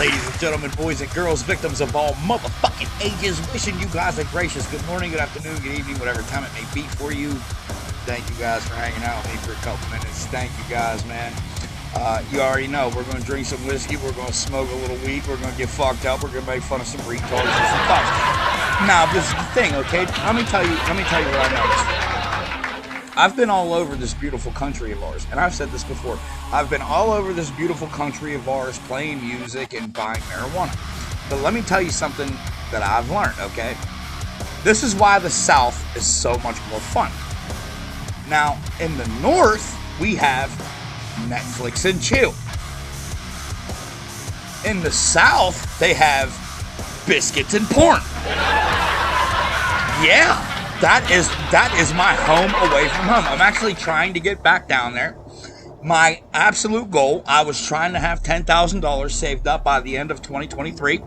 ladies and gentlemen, boys and girls, victims of all motherfucking ages, wishing you guys a gracious good morning, good afternoon, good evening, whatever time it may be for you. Thank you guys for hanging out with me for a couple minutes. Thank you guys, man. You already know, we're going to drink some whiskey, we're going to smoke a little weed, we're going to get fucked up, we're going to make fun of some retards and some cops. Now, this is the thing, okay? Let me tell you what I noticed. I've been all over this beautiful country of ours, and I've said this before. I've been all over this beautiful country of ours playing music and buying marijuana. But let me tell you something that I've learned, okay? This is why the South is so much more fun. Now, in the North, we have Netflix and chill. In the South, they have biscuits and porn. Yeah. That is my home away from home. I'm actually trying to get back down there. My absolute goal, I was trying to have $10,000 saved up by the end of 2023.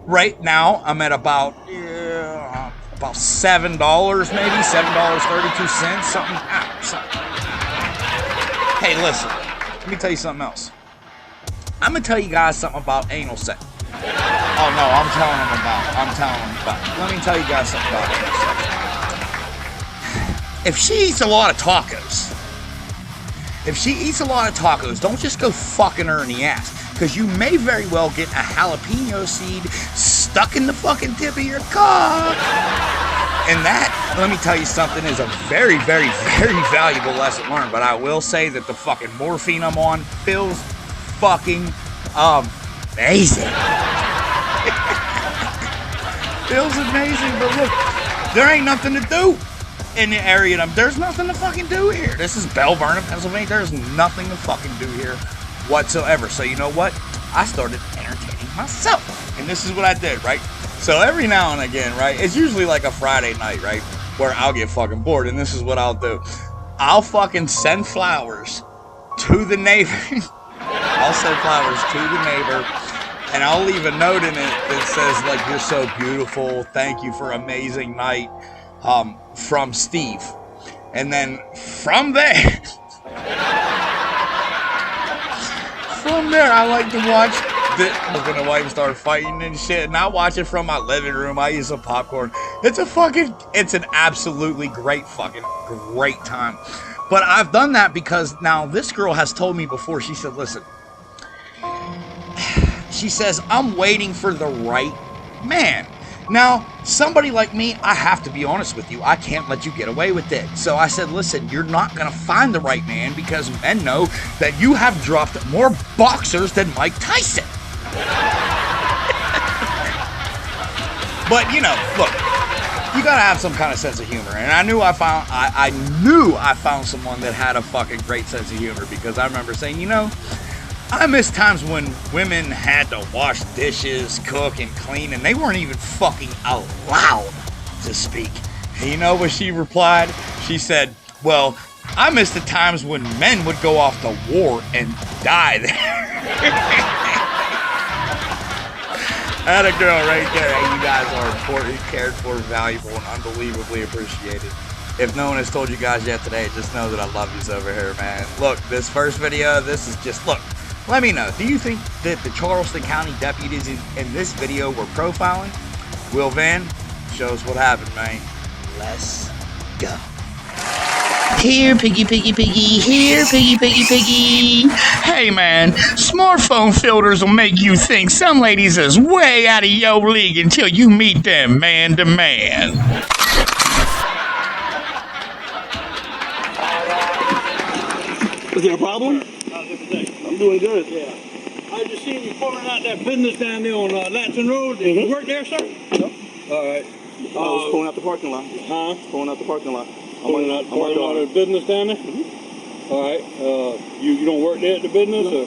Right now, I'm at about $7, maybe $7.32, something. Hey, listen, let me tell you something else. I'm gonna tell you guys something about anal sex. Oh no, I'm telling them about. Let me tell you guys something about anal sex. If she eats a lot of tacos, don't just go fucking her in the ass, because you may very well get a jalapeno seed stuck in the fucking tip of your cock. And that, let me tell you something, is a very, very, very valuable lesson learned. But I will say that the fucking morphine I'm on feels fucking amazing. Feels amazing, but look, there ain't nothing to do in the area. There's nothing to fucking do here. This is Bell Vernon, Pennsylvania. There's nothing to fucking do here whatsoever. So you know what? I started entertaining myself. And this is what I did, right? So every now and again, right? It's usually like a Friday night, right? Where I'll get fucking bored. And this is what I'll do. I'll fucking send flowers to the neighbor. I'll send flowers to the neighbor. And I'll leave a note in it that says, like, you're so beautiful. Thank you for an amazing night. From Steve. And then from there I like to watch the husband and wife start fighting and shit, and I watch it from my living room. I use some popcorn. It's an absolutely great time. But I've done that because now this girl has told me before. She said, listen, she says, I'm waiting for the right man. Now, somebody like me, I have to be honest with you. I can't let you get away with it. So I said, listen, you're not going to find the right man because men know that you have dropped more boxers than Mike Tyson. But, you know, look, you got to have some kind of sense of humor. And I knew I found someone that had a fucking great sense of humor, because I remember saying, you know, I miss times when women had to wash dishes, cook, and clean, and they weren't even fucking allowed to speak. And you know what she replied? She said, well, I miss the times when men would go off to war and die there. That a girl right there. Hey, you guys are important, cared for, valuable, and unbelievably appreciated. If no one has told you guys yet today, just know that I love yous over here, man. Look, this first video, this is just, look. Let me know, do you think that the Charleston County deputies in this video were profiling? Will Van, show us what happened, man. Let's go. Here, piggy, piggy, piggy. Here, piggy, piggy, piggy. Hey, man, smartphone filters will make you think some ladies is way out of your league until you meet them man to man. Is there a problem? I'm doing good. Yeah. I just seen you pouring out that business down there on Latson Road. Did you work there, sir? No. All right. I was pulling out the parking lot. Huh? Pulling out the parking lot. Pulling out the business down there? All right. You don't work there at the business? No. Or?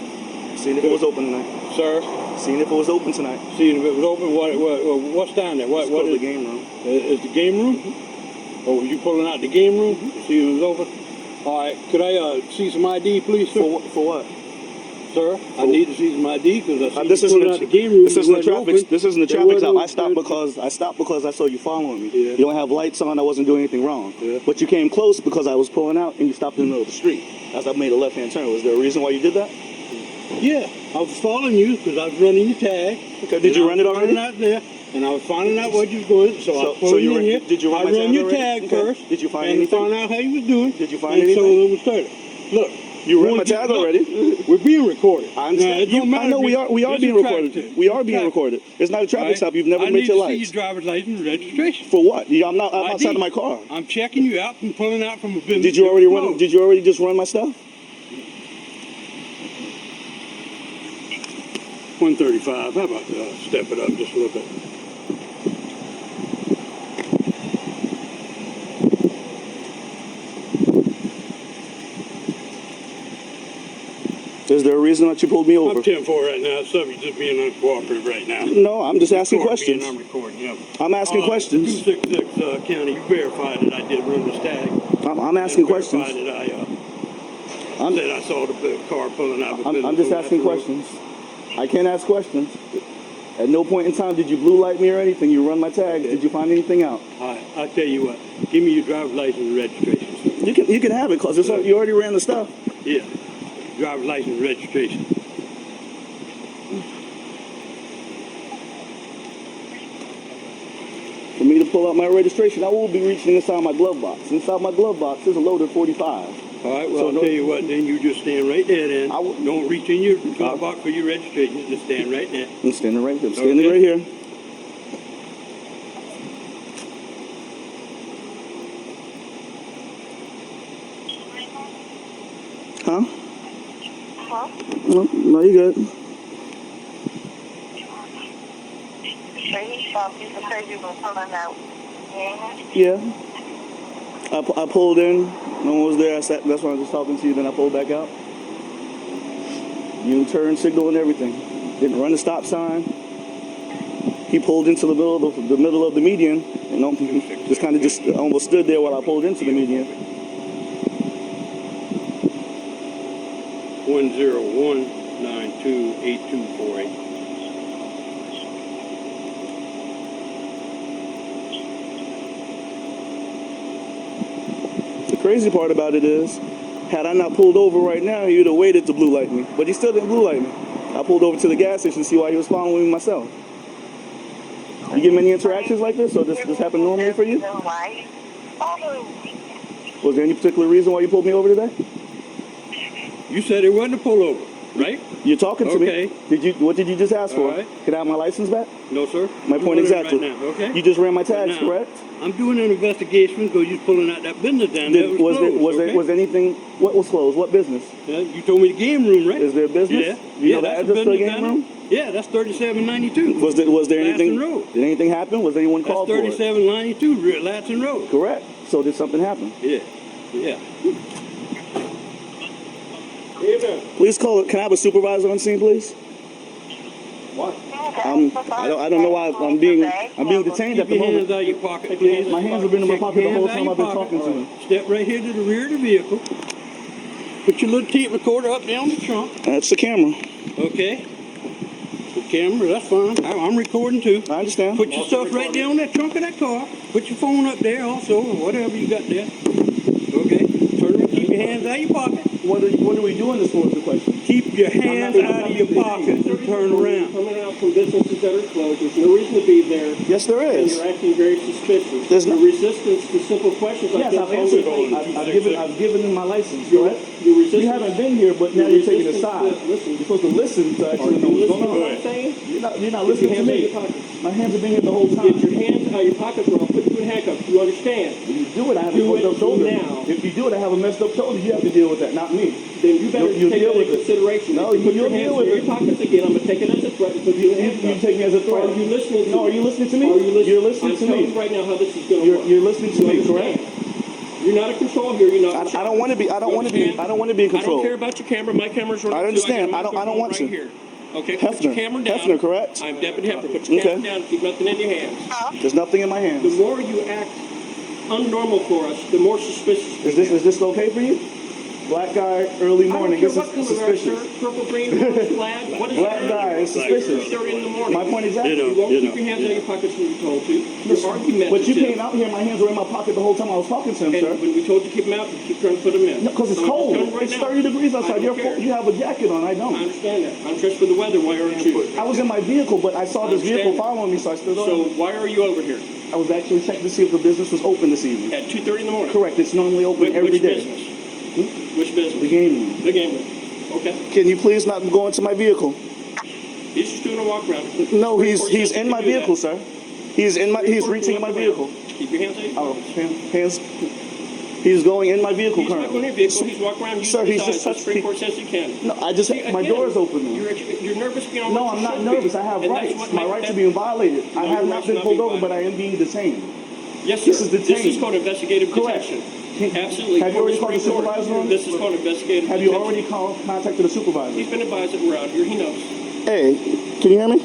Seeing if it was open tonight. Sir? Seeing if it was open tonight. Seeing if it was open? What's down there? What is is the game room? Is the game room? Oh, you pulling out the game room? See if it was open? All right. Could I see some ID, please, sir? For what? Sir, I need to see some ID because I see this you pulling out the game room. This isn't the traffic. This isn't the traffic stop. I stopped because I saw you following me. Yeah. You don't have lights on. I wasn't doing anything wrong. Yeah. But you came close because I was pulling out and you stopped in the middle of the street as I made a left-hand turn. Was there a reason why you did that? Yeah. I was following you because I was running your tag. Okay, did you run it already? Out there, and I was finding out what you was doing, so I pulled you in here. Did you run my tag run your already? tag Okay. first. Did you find and anything? found out how you was doing. Did you find and anything? so it was started. Look. You ran my tag already. We're being recorded. I understand. I know we are being recorded. We are being recorded. It's not a traffic stop. You've never made your lights. I need to see your driver's license and registration. For what? I'm outside of my car. I'm checking you out and pulling out from a business. Did you already just run my stuff? 135. How about step it up just a little bit? Is there a reason that you pulled me over? I'm 10-4 right now. Some of you just being uncooperative right now. No, I'm just asking questions. I'm recording, yeah. I'm asking questions. 266 County, you verified that I did run this tag. I'm asking questions. Verified that I said I saw the car pulling out. I'm just asking questions. I can't ask questions. At no point in time did you blue light me or anything. You run my tag. Did you find anything out? All right, I'll tell you what. Give me your driver's license and registration. You can have it because you already ran the stuff. Yeah. Driver's license and registration. For me to pull out my registration, I will be reaching inside my glove box. Inside my glove box is a loaded 45. All right, well, I'll tell you what, then you just stand right there then. Don't reach in your glove box for your registration. Just stand right there. I'm standing right there. I'm standing right here. Huh? No, you good. Yeah. I pulled in. No one was there. I sat. That's why I was just talking to you. Then I pulled back out. U-turn signal and everything. Didn't run the stop sign. He pulled into the middle of the median. You know, just kind of almost stood there while I pulled into the median. 101928248. The crazy part about it is, had I not pulled over right now, he would have waited to blue light me. But he still didn't blue light me. I pulled over to the gas station to see why he was following me myself. You get many interactions like this, or this happen normally for you? Was there any particular reason why you pulled me over today? You said it wasn't a pullover, right? You're talking to me. What did you just ask for? Right. Can I have my license back? No, sir. My point exactly. Right now, okay? You just ran my tags, Right now. correct? I'm doing an investigation because you're pulling out that business down there. Was there anything? What was closed? What business? Yeah, you told me the game room, right? Is there a business? Yeah. You know the address to the game room? Yeah, that's 3792. Was there anything? Latson Road. Did anything happen? Was anyone called for it? That's 3792 Latson Road. Correct. So did something happen? Yeah. Yeah. Please call it. Can I have a supervisor on scene, please? What? I don't know why I'm being detained at the Keep your hands moment. out of your pocket, please. My hands have been in my pocket the whole time I've been talking to you. Step right here to the rear of the vehicle. Put your little tape recorder up there on the trunk. That's the camera. Okay. The camera, that's fine. I'm recording too. I understand. Put your stuff right there on that trunk of that car. Put your phone up there also, or whatever you got there. Okay. Keep your hands out of your pocket. What are we doing this for? Is the question. Keep your hands out of your pockets and turn around. Coming out from businesses that are closed, there's no reason to be there. Yes, there And is. you're acting very suspicious. There's Your no- resistance to simple questions like Yes, this. I've answered. I've given them my license, Your correct? resistance. You haven't been here, but now you're taking a side. Listen. You're supposed to listen to actually know what's going Listen to what I'm on. saying? You're not Get listening your to hands out of me. your pockets. My hands have been here the whole Get time. your hands out of your pockets or I'll put you in handcuffs. You understand? If you do it, I have a Do messed it up shoulder. now. If you do it, I have a messed up shoulder. You have to deal with that, not me. Then you better You'll take deal that with into it. consideration. No, If you put you'll your deal hands with in it. your pockets again, I'm going to take it as a threat because you You take me as a threat. Are you listening to No, are you listening to me? Are you listening? You're listening I'm to telling me. you right now how this is going to work. You're listening to You me, understand? correct? You're not in control here. You're not. I don't want to be. I don't want to be in I don't control. care about your camera. My camera's running. I understand. Too. I don't got a want microphone to. right here. Okay, put your Hefner. camera down. Hefner, correct? I'm Deputy Hefner. Put your camera down. Keep nothing in your hands. There's nothing in my The hands. more you act unnormal for us, the more suspicious. Is this okay for you? Black guy, early I don't morning. care This what is color our suspicious. shirt, purple, green, orange, black. What is Black it? guy is suspicious. 2:30 in the morning. My point exactly. You won't keep your hands out of your pockets when you're told to. You're argumentative. But you came out here, my hands were in my pocket the whole time I was talking to him, And sir. when we told you to keep them out, you keep trying to put them in. No, because it's So I'm cold. just telling you right It's now, 30 degrees I outside. don't care. You have a jacket on. I I don't. understand that. I'm dressed for the weather. Why aren't you? I was in my vehicle, but I saw this vehicle understand. following me, so I stood So on. why are you over here I was actually checking to see if the business was open this evening. at 2:30 in the morning? Correct. It's normally open every Which day. business? Which business? The game room. The game room. Okay. Can you please not go into my vehicle? He's just doing a walk around. No, he's Supreme Court says in you my can do vehicle, that. sir. He's Supreme Court reaching in can my walk vehicle. around. Keep your hands out of your Oh, pockets. hands. He's going in my vehicle He's not going in your currently. vehicle. He's walking around. Sir, he's just The touched Supreme me. Court says you can. No, I just See, my again, door is open now. You're nervous beyond No, what I'm you not should nervous. be. I have And that's rights. what My makes rights that- are being violated. I No, have your not rights been not pulled being over, but I violated. am being detained. Yes, sir. This is This detained. is called investigative Correct. detention. Absolutely. Have you already called the Supreme Court. supervisor on it? This is called investigative Have you detention. already contacted the supervisor? He's been advised that we're out here. He knows. Hey, can you hear me?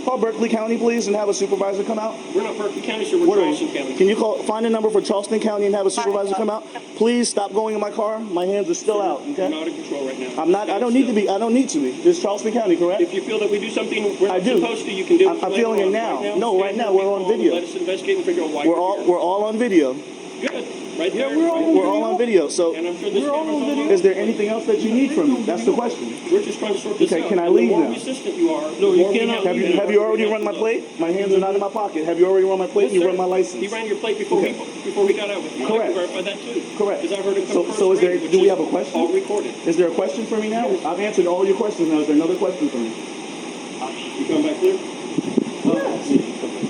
Call Berkeley County, please, and have a supervisor come out. We're not Berkeley County, sir. We're What are Charleston you? County. Can you find a number for Charleston County and have a supervisor come out? Please stop going in my car. My hands are still out. You're Okay. not in control right now. I'm not. I don't need to be. I don't need to be. It's Charleston County, correct? If you feel that we do something we're I not do. supposed to, you can do it. I'm feeling it now. No, right now we're on video. Let us investigate and figure out why We're all on video. good. Right there. We're all on video. So, And I'm sure this camera's on video. is there anything else that you need from me? That's the question. We're just trying to sort this Okay, out. can I And leave the more now? resistant you are, No, the you more we cannot have leave to Have you already run my plate? My hands are not in my pocket. Have you already run my plate? Yes, You sir. run my license. He ran your plate before Okay. we got out with you. Correct. I can verify that too. Correct. Because I heard it come So- first so is there- grade, which do we is have a question? All recorded. Is there a question for me now? I've answered all your questions now. Is there another question for me? You come back clear?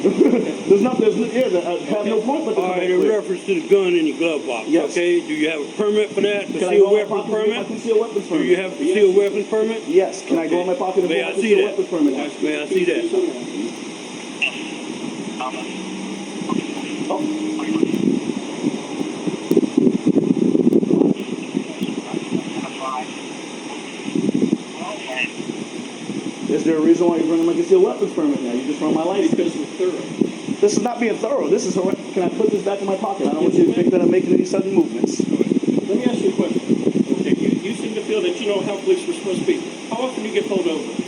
There's no, I have no point but to All come right, back in clear. reference to the gun in your glove box, Yes. okay? Do you have a permit for that? Can I go Concealed in my weapons pocket and get my permit? concealed weapons Do permit? you have a concealed weapons permit? Yes. Can I go in my pocket and May get my I see concealed that? weapons permit now? May I see that? Is there a reason why you're running my concealed weapons permit now? You just run my license. Because we're thorough. This is not being thorough. This is can I put this back in my pocket? I don't want you to think that I'm making any sudden movements. Let me ask you a question. Okay, you seem to feel that you know how police were supposed to be. How often do you get pulled over?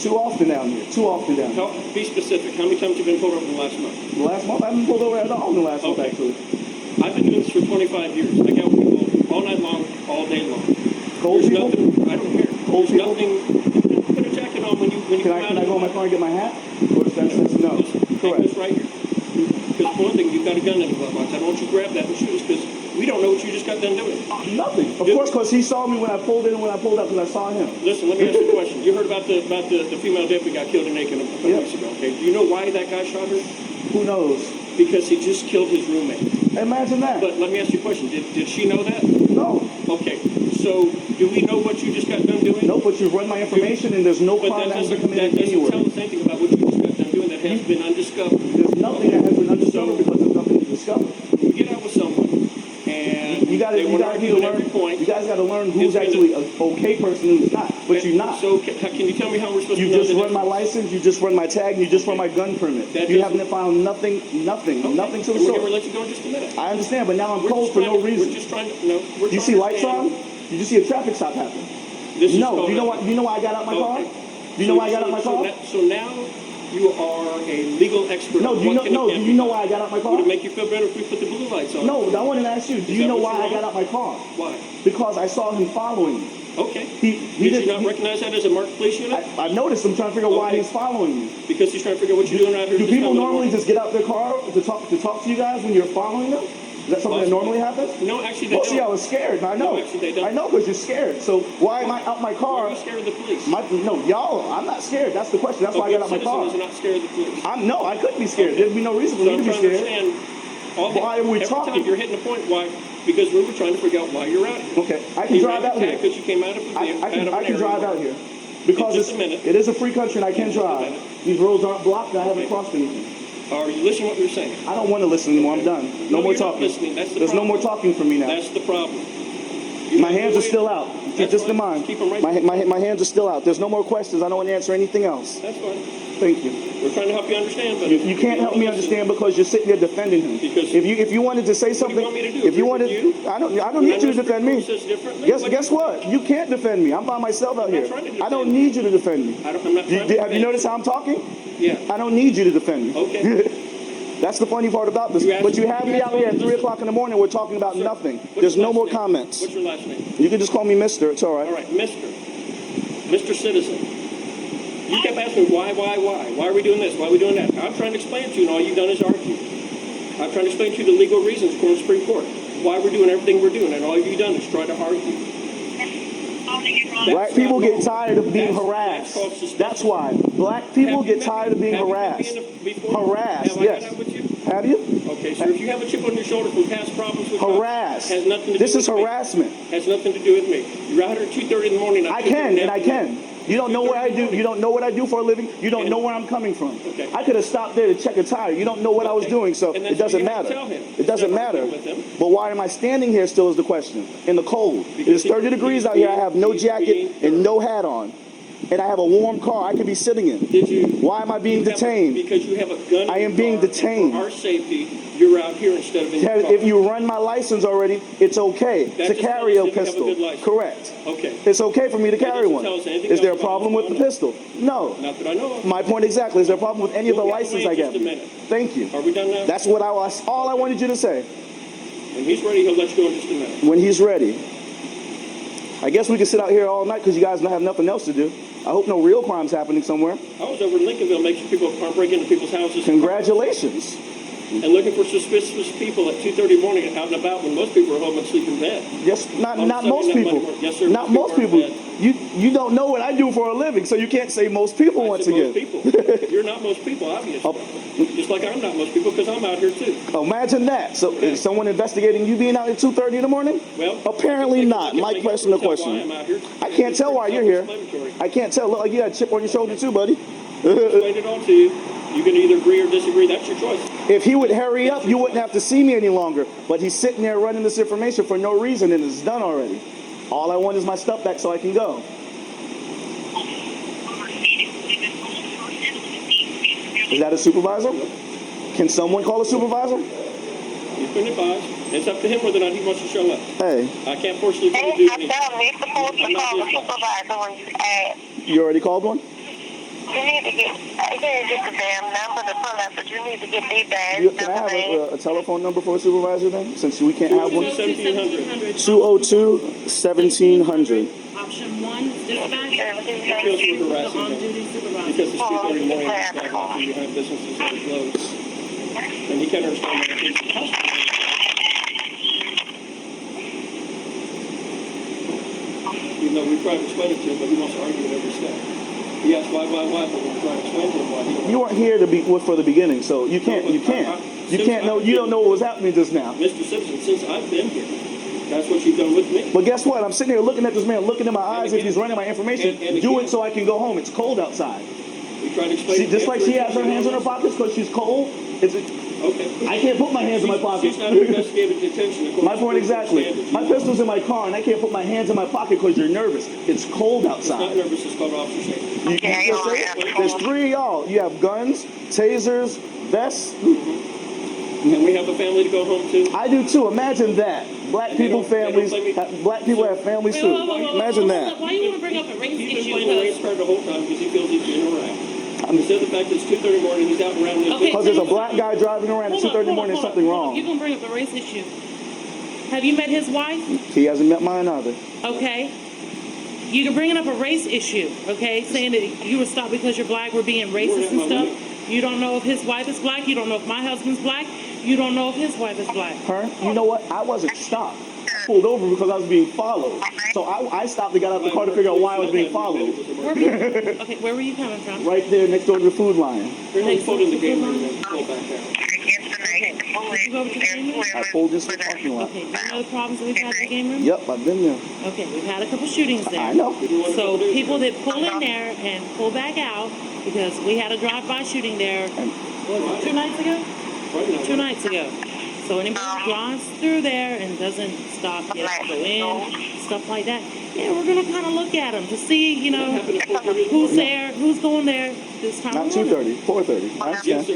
Too often down here. Too often down here. Be specific. How many times have you been pulled over in the last month? The last month, I haven't pulled over at all in the last month, Okay. actually. I've been doing this for 25 years. I got people all night long, all day long. Cold There's people? nothing. I don't care. Cold There's people? nothing. Put a jacket on when you Can come out. I go in my car and get my hat? Or is that no? Take Correct. this right here. Because for one thing, you've got a gun in the glove box. I don't want you to grab that and shoot us because we don't know what you just got done doing. Nothing. Of course, because he saw me when I pulled in and when I pulled out because I saw him. Listen, let me ask you a question. You heard about the female deputy got killed in Aiken a couple Yeah. weeks ago, okay? Do you know why that guy shot her? Who knows? Because he just killed his roommate. Imagine that. But let me ask you a question. Did she know that? No. Okay. So do we know what you just got done doing? No, but you've run my information and there's no But crime that that has been doesn't committed anywhere. tell us anything about what you just got done doing that has been undiscovered. There's nothing that has been undiscovered because there's nothing to discover. When you get out with someone and You they want to argue at every learn. point. You guys got to learn who's It's been actually an okay person and who's not. But you're not. So can you tell me how we're supposed You to know just the run my difference? license. You just run my tag. You just run my gun permit. That You doesn't- haven't found nothing to the And we're going to source. let you go in just a minute. I understand, but now I'm We're cold just for trying no to- reason. We're just trying to, no, we're Do you trying see to lights on? understand- Did you see a traffic stop happen? This is No. called Do you know a- why? Do you know why I got out my car? Okay. Do you know why I got out my car? So now you are a legal expert. No. on Do you what know? can and No. Do can't you be know done. why I got out my car? Would it make you feel better if we put the blue lights on? No. I wanted to ask you. Do you that know what why you I got want? out my car? Why? Because I saw him following me. Okay. He Did you not didn't. recognize that as a marked police unit? I noticed him trying to figure out why Okay. he's following me. Because he's trying to figure out what you're doing out here. Do this people time of the normally morning. just get out their car to talk to you guys when you're following them? Is that something that normally happens? No, actually they Well, see, I don't. was scared. I know. No, actually, they don't. I know because you're scared. So why am I out my Why car? are you scared of the police? No, y'all. I'm not scared. That's the question. That's why I got out my car. Citizen is not scared of the police. No, I couldn't be scared. Okay. There'd be no reason for So me to I'm be trying to scared. understand. Why are we every talking? time you're hitting a point, why? Because we were trying to figure out why you're out here. Okay, I can drive out here. Because you came out of a I can drive out here because just a minute. it is a free country and I can Just a drive. minute. These roads aren't blocked. I haven't Okay. crossed anything. Are you listening to what we were saying? I don't want to listen anymore. I'm done. No No, more you're not talking. listening. That's the There's no problem. more talking from me now. That's the problem. My hands are still out. That's Just fine. in mind. Keep 'em right My hands are still out. There's no more questions. I don't want to answer anything else. That's fine. Thank you. We're trying to help you understand, but You can't help me understand because you're sitting there defending him. Because if you wanted to say something, want me to do? if you wanted, Agree with I don't need you to defend me. Says differently? Guess what? You can't defend me. I'm by myself out here. I don't need you to defend me. I'm not trying to Have you noticed how I'm talking? Yeah. I don't need you to defend me. Okay. That's the funny part about this. But you have me out here at 3 o'clock in the morning. We're talking about nothing. There's no more comments. What's your last name? You can just call me Mr. It's all right. All right, Mr. Citizen. You kept asking why? Why are we doing this? Why are we doing that? I'm trying to explain it to you, and all you've done is argue. I'm trying to explain to you the legal reasons according to the Supreme Court. Why we're doing everything we're doing, and all you've done is try to argue. Black people get tired of being harassed. That's why. Black people get tired of being harassed. Harassed, yes. Have you? Okay, so if you have a chip on your shoulder from past problems with harassed. has nothing to do this with is me. harassment. Has nothing to do with me. You're out here at 2:30 in the morning. I can. You don't know what I do. You don't know what I do for a living. You don't know where I'm coming from. Okay. I could have stopped there to check a tire. You don't know what I was doing, so it doesn't matter. It doesn't matter. But why am I standing here still is the question. In the cold. It is 30 degrees out here. I have no jacket and no hat on. And I have a warm car I could be sitting in. Did you? Why am I being detained? Because you have a gun. I am being detained. For our safety, you're out here instead of in your car. If you run my license already, it's okay to carry a pistol. Correct. Okay. It's okay for me to carry one. Tell us anything Is there a else problem about with the what's pistol? No. Not that I know of. My point exactly. Is there a problem with any of the We'll get license away I in get? just a minute. Thank you. Are we done now? That's what all I wanted you to say. When he's ready, he'll let you go in just a minute. When he's ready. I guess we can sit out here all night because you guys don't have nothing else to do. I hope no real crime's happening somewhere. I was over in Lincolnville making sure people aren't breaking into people's houses. Congratulations. And looking for suspicious people at 2:30 in the morning out and about when most people are home and sleep in bed. Yes, not most people. Yes, sir. Not most people. You don't know what I do for a living, so you can't say most people once again. Most people. You're not most people, obviously. Just like I'm not most people because I'm out here too. Imagine that. So is someone investigating you being out at 2:30 in the morning? Well, apparently not. My personal question. I can't tell why you're here. I can't tell. Look like you got a chip on your shoulder too, buddy. Explain it all to you. You can either agree or disagree. That's your choice. If he would hurry up, you wouldn't have to see me any longer. But he's sitting there running this information for no reason, and it's done already. All I want is my stuff back so I can go. Is that a supervisor? Can someone call a supervisor? You've been advised. It's up to him whether or not he wants to show up. Hey. I can't force you to do anything. He's supposed to call a supervisor when you ask. You already called one? You need to get, I can't get the damn number to pull up, but you need to get their badge. Can I have a telephone number for a supervisor then, since we can't have one? 202-1700. 202-1700. Option 1, dispatch. Feels we're harassing him On-duty supervisor. because it's 2:30 in the morning and he's after you have businesses that are closed. And he can't understand that it's even though we try to explain it to him, but he wants to argue at every step. He asks why, but we're trying to explain to him why he don't. You weren't here to be for the beginning, so you can't know. You don't know what was happening just now. Mr. Simpson, since I've been here, that's what you've done with me. But guess what? I'm sitting here looking at this man, looking in my eyes if he's running my information. Do it so I can go home. It's cold outside. We try to explain. See, just like she has her hands in her pockets because she's cold. Okay. I can't put my hands in my pocket. She's not investigated detention. My point exactly. My pistol's in my car, and I can't put my hands in my pocket because you're nervous. It's cold outside. It's not nervous. It's called officer safety. There's 3 of y'all. You have guns, tasers, vests. And we have a family to go home to. I do too. Imagine that. Black people have families too. Imagine that. Why you want to bring up a race He's been issue? playing the race card the whole time because he feels he's being harassed. Instead of the fact that it's 2:30 in the morning, he's out and around. Because there's a black guy driving around at 2:30 in the morning, there's something wrong. You're going to bring up a race issue. Have you met his wife? He hasn't met mine either. Okay. You're bringing up a race issue, okay? Saying that you were stopped because you're black, we're being racist and stuff. You don't know if his wife is black. You don't know if my husband's black. You don't know if his wife is black. You know what? I wasn't stopped. I pulled over because I was being followed. So I stopped and got out the car to figure out why I was being followed. Where were you coming from? Right there next door to the food line. Next door to the game room and pull back there. You go over to the game room? I pulled into the parking lot. Okay, do you know the problems that we've had at the game room? Yep, I've been there. Okay, we've had a couple shootings there. I know. So people that pull in there and pull back out, because we had a drive-by shooting there, was it 2 nights ago? 2 nights ago. So anybody who drives through there and doesn't stop, gets to go in, stuff like that. Yeah, we're gonna kind of look at them to see, you know, who's there, who's going there this time. Not 2:30, 4:30. I understand.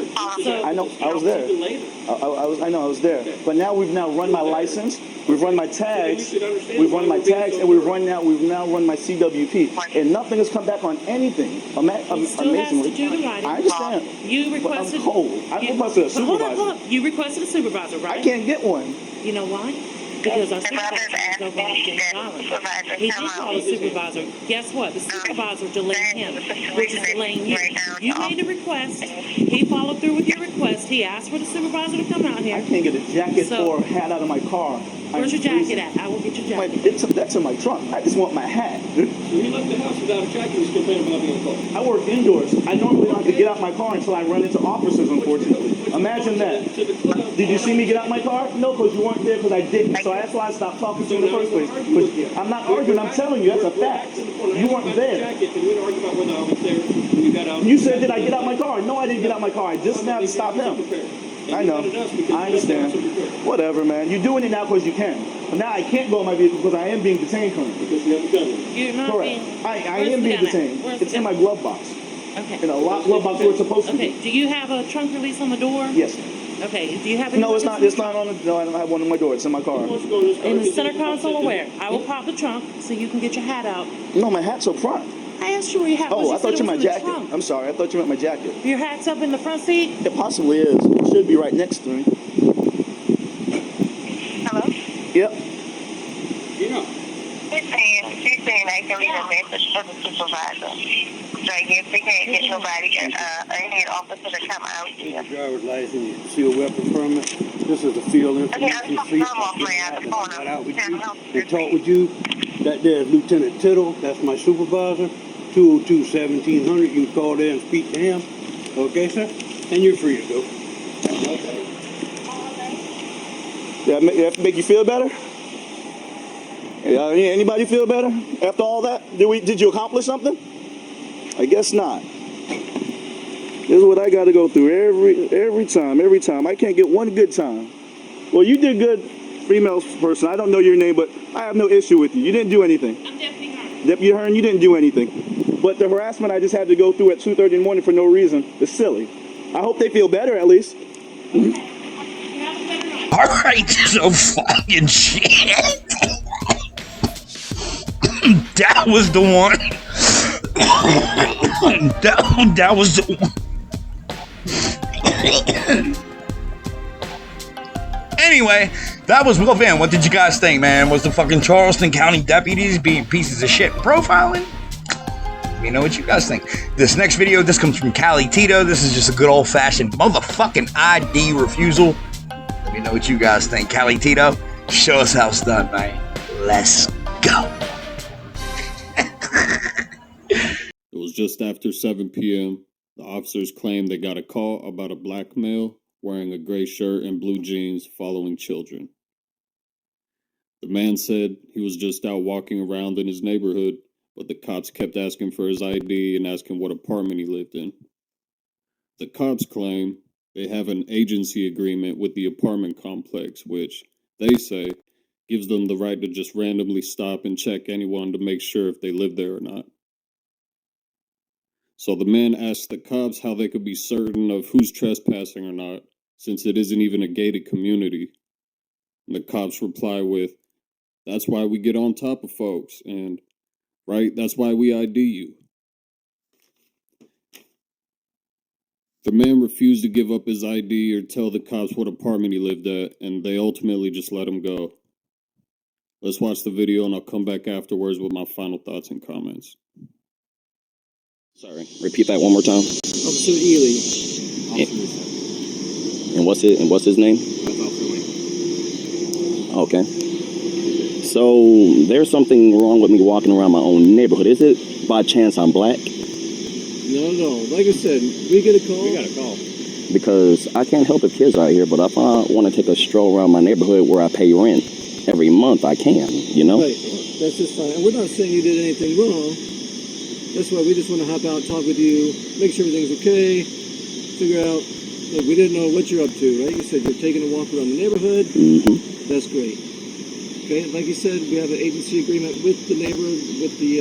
So, I know. I was there. I know. I was there. But now we've run my license. We've run my tags. We've run my tags, and we've now run my CWP, and nothing has come back on anything. he still has to do the writing. I understand. You But requested. I'm cold. I requested a supervisor. Hold on. You requested a supervisor, right? I can't get one. You know why? Because our supervisor is over on James Island. He did call a supervisor. Guess what? The supervisor delayed him, which is delaying you. You made a request. He followed through with your request. He asked for the supervisor to come out here. I can't get a jacket or a hat out of my car. Where's your jacket at? I will get your jacket. That's in my trunk. I just want my hat. So he left the house without a jacket. He's complaining about being cold. I work indoors. I normally don't have to get out my car until I run into officers, unfortunately. Imagine that. Did you see me get out my car? No, because you weren't there because I didn't. So that's why I stopped talking to you in the first place. But I'm not arguing. I'm telling you. That's a fact. You weren't there. You said, did I get out my car? No, I didn't get out my car. I just now to stop him. I know. I understand. Whatever, man. You're doing it now because you can. But now I can't go in my vehicle because I am being detained currently. Because you have a gun. You're not Correct. being... I am being detained. It's in my glove box. Okay. In a locked glove box where it's supposed to be. Okay. Do you have a trunk release on the door? Yes. Okay. Do you have any... No, it's not. It's not on the... No, I don't have one on my door. It's in my car. In the center console or where? I will pop the trunk so you can get your hat out. No, my hat's up front. I asked you where your hat was. Oh, I thought you meant my said it was in the jacket. trunk. I'm sorry. I thought you meant my jacket. Your hat's up in the front seat? It possibly is. It should be right next to me. Hello? Yep. Yeah. She's saying I can leave a message for the supervisor. So I guess we can't get nobody, a head officer to come out here. Driver's license, seal weapon permit. This is the field information sheet. Got out with you and talk with you. That there is Lieutenant Tittle. That's my supervisor. 202-1700. You can call there and speak to him. Okay, sir? And you're free to go. That make you feel better? Anybody feel better after all that? Did you accomplish something? I guess not. This is what I got to go through every time. I can't get one good time. Well, you did good, female person. I don't know your name, but I have no issue with you. You didn't do anything. I'm Deputy Hearn. Deputy Hearn, you didn't do anything. But the harassment I just had to go through at 2:30 in the morning for no reason is silly. I hope they feel better at least. All right, so fucking shit. That was the one. that was the one. Anyway, that was Will Van. What did you guys think, man? Was the fucking Charleston County deputies being pieces of shit profiling? Let me know what you guys think. This next video, this comes from Cali Tito. This is just a good old-fashioned motherfucking ID refusal. Let me know what you guys think. Cali Tito, show us how it's done, man. Let's go. It was just after 7 p.m. The officers claimed they got a call about a black male wearing a gray shirt and blue jeans following children. The man said he was just out walking around in his neighborhood, but the cops kept asking for his ID and asking what apartment he lived in. The cops claim they have an agency agreement with the apartment complex, which, they say, gives them the right to just randomly stop and check anyone to make sure if they live there or not. So the man asked the cops how they could be certain of who's trespassing or not, since it isn't even a gated community. And the cops reply with, "That's why we get on top of folks, and, right, that's why we ID you." The man refused to give up his ID or tell the cops what apartment he lived at, and they ultimately just let him go. Let's watch the video and I'll come back afterwards with my final thoughts and comments. Sorry, repeat that one more time. Officer Ely. And what's his name? Okay. So there's something wrong with me walking around my own neighborhood. Is it by chance I'm black? No. Like I said, we get a call. We got a call. Because I can't help if kids out here, but if I want to take a stroll around my neighborhood where I pay rent every month, I can, you know? Right, that's just fine. And we're not saying you did anything wrong. That's why we just want to hop out and talk with you, make sure everything's okay, figure out, look, we didn't know what you're up to, right? You said you're taking a walk around the neighborhood. Mm-hmm. That's great. Okay, like you said, we have an agency agreement with the neighborhood, with the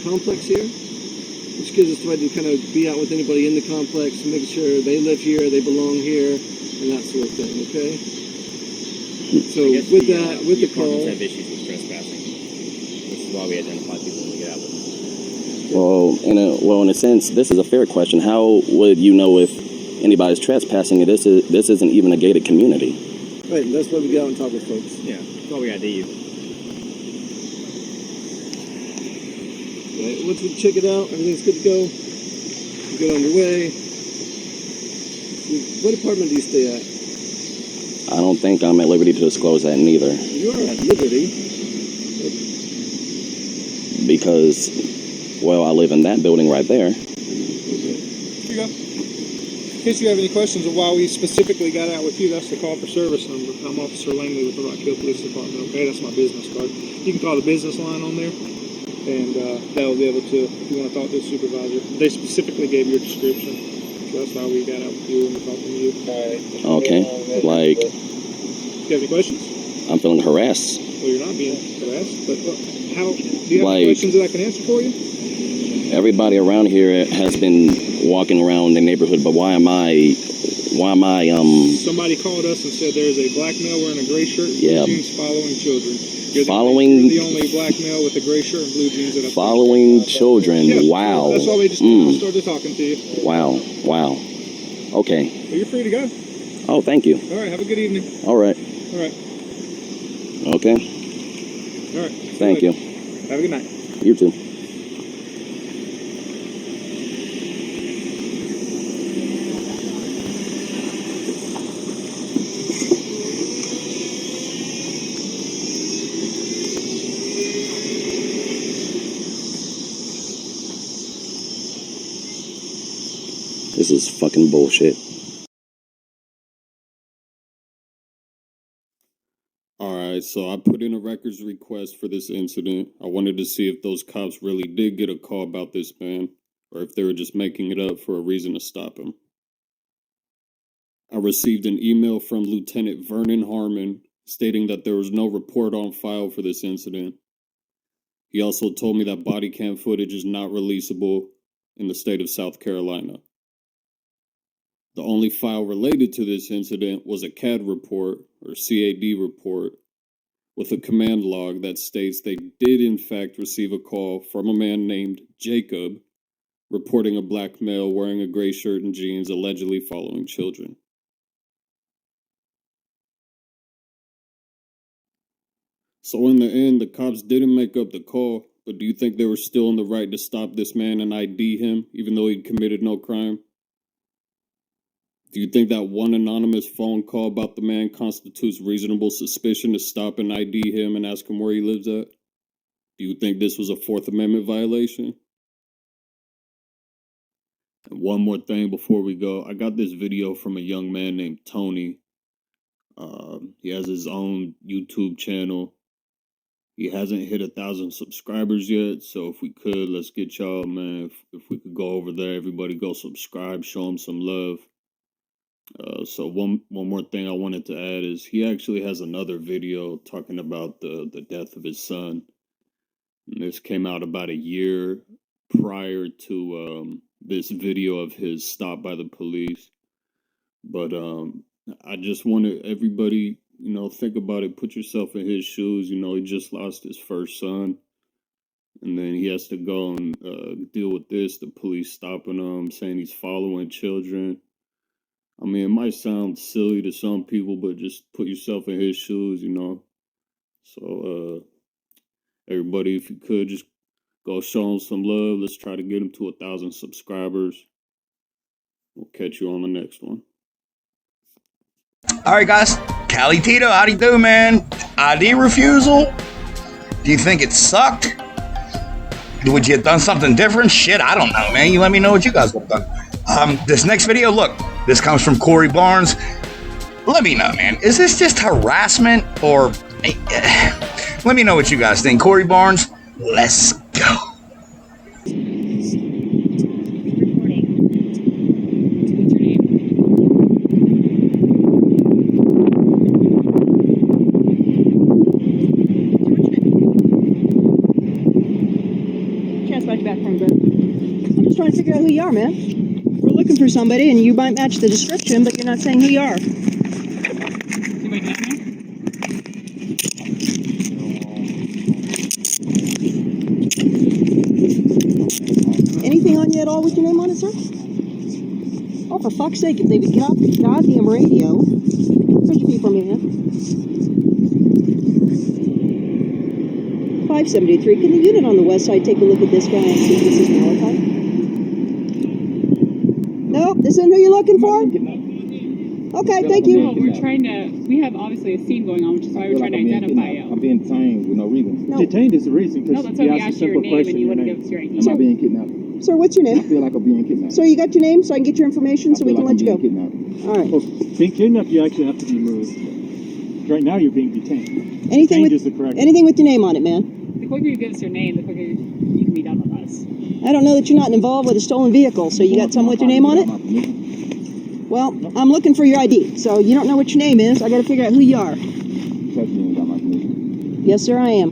complex here, which gives us the right to kind of be out with anybody in the complex, making sure they live here, they belong here, and that sort of thing, okay? So with that, with the call... have issues with trespassing, which is why we identify people when we get out with them. Well, in a sense, this is a fair question. How would you know if anybody's trespassing? This isn't even a gated community. Right, that's why we go out and talk with folks. Yeah, that's why we ID you. Right, once we check it out, everything's good to go. You get on your way. What apartment do you stay at? I don't think I'm at liberty to disclose that neither. You are at liberty. Because, well, I live in that building right there. Here you go. In case you have any questions of why we specifically got out with you, that's the call for service number. I'm Officer Langley with the Rock Hill Police Department, okay? That's my business card. You can call the business line on there, and that will be able to, if you want to talk to the supervisor. They specifically gave your description, so that's why we got out with you and we're talking to you. Okay, like... You have any questions? I'm feeling harassed. Well, you're not being harassed, but how, do you have any questions that I can answer for you? Everybody around here has been walking around the neighborhood, but why am I Somebody called us and said there's a black male wearing a gray shirt and Yeah. blue jeans following children. You're Following- the only black male with a gray shirt and blue jeans that I've following children? Yeah, Wow. That's why we just started talking to you. Wow. Okay. Well, you're free to go. Oh, thank you. All right, have a good evening. All right. All right. Okay. All right. Thank you. Have a good night. You too. This is fucking bullshit. Alright, so I put in a records request for this incident. I wanted to see if those cops really did get a call about this man, or if they were just making it up for a reason to stop him. I received an email from Lieutenant Vernon Harmon stating that there was no report on file for this incident. He also told me that body cam footage is not releasable in the state of South Carolina. The only file related to this incident was a CAD report, or CAD report, with a command log that states they did in fact receive a call from a man named Jacob reporting a black male wearing a gray shirt and jeans allegedly following children. So in the end, the cops didn't make up the call, but do you think they were still in the right to stop this man and ID him, even though he'd committed no crime? Do you think that one anonymous phone call about the man constitutes reasonable suspicion to stop and ID him and ask him where he lives at? Do you think this was a Fourth Amendment violation? And one more thing before we go. I got this video from a young man named Tony. He has his own YouTube channel. He hasn't hit 1,000 subscribers yet, so if we could, let's get y'all, man. If we could go over there, everybody go subscribe, show him some love. So one more thing I wanted to add is he actually has another video talking about the death of his son. And this came out about a year prior to this video of his stop by the police. But I just wanted everybody, think about it. Put yourself in his shoes. He just lost his first son. And then he has to go and deal with this, the police stopping him, saying he's following children. I mean, it might sound silly to some people, but just put yourself in his shoes, So, everybody, if you could, just go show him some love. Let's try to get him to 1,000 subscribers. We'll catch you on the next one. All right, guys. Cali Tito, how do you do, man? ID refusal? Do you think it sucked? Would you have done something different? Shit, I don't know, man. You let me know what you guys would have done. This next video, look, this comes from Corey Barnes. Let me know, man. Is this just harassment or... Let me know what you guys think. Corey Barnes, let's go. back from, Bert? I'm just trying to figure out who you are, man. We're looking for somebody, and you might match the description, but you're not saying who you are. Anything on you at all with your name on it, sir? Oh, for fuck's sake, if they would get off the goddamn radio. Where'd you be from, man? 573. Can the unit on the west side take a look at this guy and see if this is Malachi? Nope, this isn't who you're looking for? Okay, thank you. Well, we're trying to, we have obviously a scene going on, which is why we're trying to identify you. I'm being detained with no reason. No. Detained is the reason. No, that's why we asked your name and you wouldn't give us your ID. Am I being kidnapped? Sir, what's your name? I feel like I'm being kidnapped. Sir, you got your name so I can get your information so we can let you go? All right. Well, being kidnapped, you actually have to be moved. Right now, you're being detained. Anything Detained with is the correct. anything with your name on it, man? The quicker you give us your name, the quicker you can be done with us. I don't know that you're not involved with a stolen vehicle, so you got something with your name on it? Well, I'm looking for your ID, so you don't know what your name is. I got to figure out who you are. Yes, sir, I am.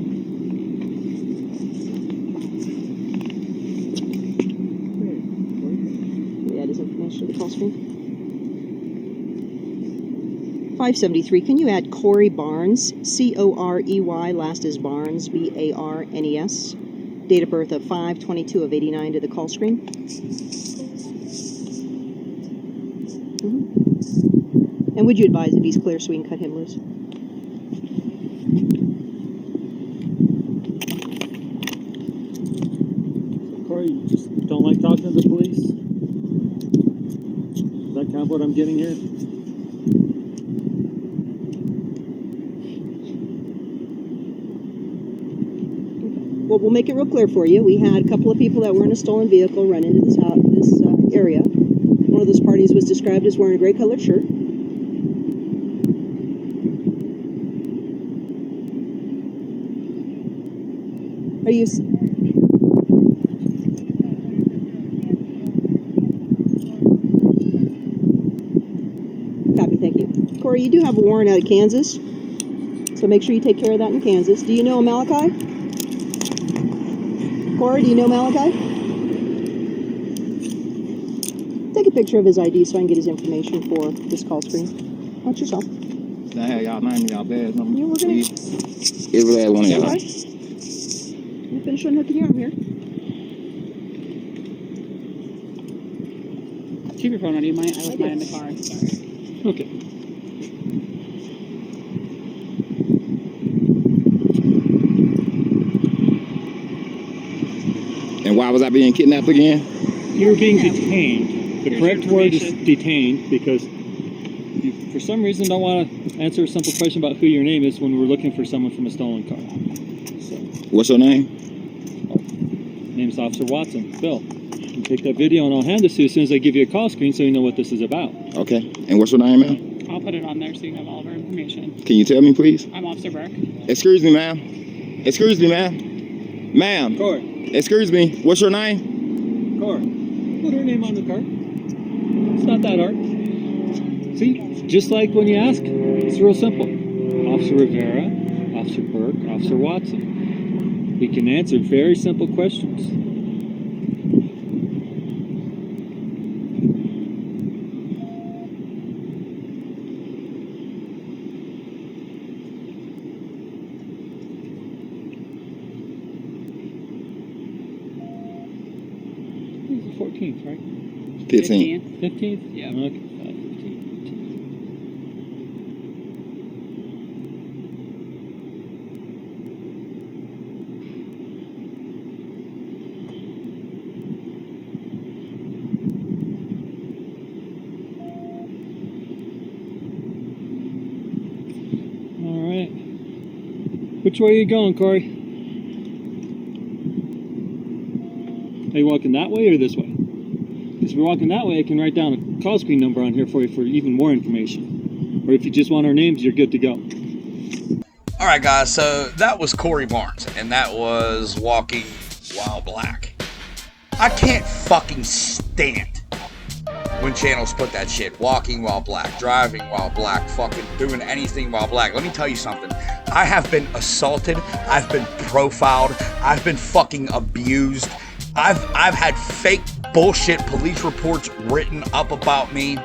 We add his information to the call screen. 573. Can you add Corey Barnes? C-O-R-E-Y. Last is Barnes. B-A-R-N-E-S. Date of birth of 5/22/89 to the call screen. And would you advise if he's clear so we can cut him loose? Corey, you just don't like talking to the police? Is that kind of what I'm getting here? Well, we'll make it real clear for you. We had a couple of people that were in a stolen vehicle run into this area. One of those parties was described as wearing a gray colored shirt. Are you... Copy, thank you. Corey, you do have a warrant out of Kansas, so make sure you take care of that in Kansas. Do you know Malachi? Corey, do you know Malachi? Take a picture of his ID so I can get his information for this call screen. Watch yourself. I have y'all name, y'all badge number. Yeah, we're gonna... It's really one of y'all. Okay. You finish unhooking your arm here. Keep your phone on you. I left mine in the car. Sorry. Okay. And why was I being kidnapped again? You're being detained. The correct word is detained because you, for some reason, don't want to answer a simple question about who your name is when we're looking for someone from a stolen car. So, What's your name? name's Officer Watson, Bill. You can take that video and I'll hand this to you as soon as I give you a call screen so you know what this is about. Okay. And what's your name, ma'am? I'll put it on there so you have all of our information. Can you tell me, please? I'm Officer Burke. Excuse me, ma'am. Excuse me, ma'am. Ma'am. Corey. Excuse me. What's your name? Corey. Put her name on the card. It's not that hard. See, just like when you ask, it's real simple. Officer Rivera, Officer Burke, Officer Watson. We can answer very simple questions. It's the 14th, right? 15th. 15th? Yeah. Okay. All right. Which way are you going, Corey? Are you walking that way or this way? Because if you're walking that way, I can write down a call screen number on here for you for even more information. Or if you just want our names, you're good to go. All right, guys, so that was Corey Barnes, and that was Walking While Black. I can't fucking stand when channels put that shit. Walking while black, driving while black, fucking doing anything while black. Let me tell you something. I have been assaulted. I've been profiled. I've been fucking abused I've had fake bullshit police reports written up about me.